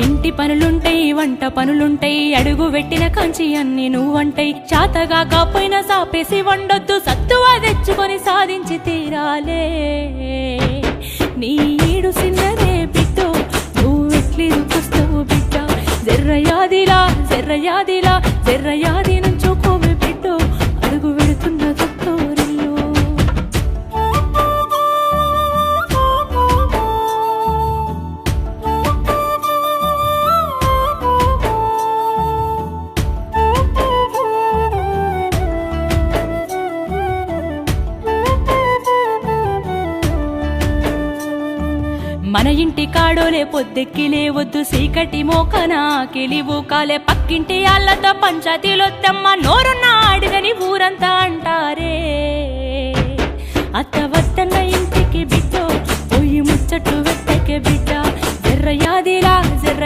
ఇంటి పనులుంటాయి వంట పనులుంటాయి అడుగు పెట్టిన కంచి అన్ని నువ్వంటాయి చాతగా కాపోయినా సాపేసి వండొద్దు సత్తువా తెచ్చుకొని సాధించి తీరాలే నీ ఈడు సిన్నదే బిడ్డో నువ్వెట్లి దుఃఖిస్తావు బిడ్డ జర్రయాదిలా జర్రయాదిలా జర్రయాది నుంచోకోవే బిడ్డో అడుగు పెడుతున్న తొట్టోరిల్లు మన ఇంటి కాడోలే పొద్దెక్కి లేవద్దు సీకటి మోకనా కిలివు కాలే పక్కింటి ఆళ్ళతో పంచాయతీలొత్తమ్మ నోరున్న ఆడిదని ఊరంతా అంటారే అత్త వద్దన్న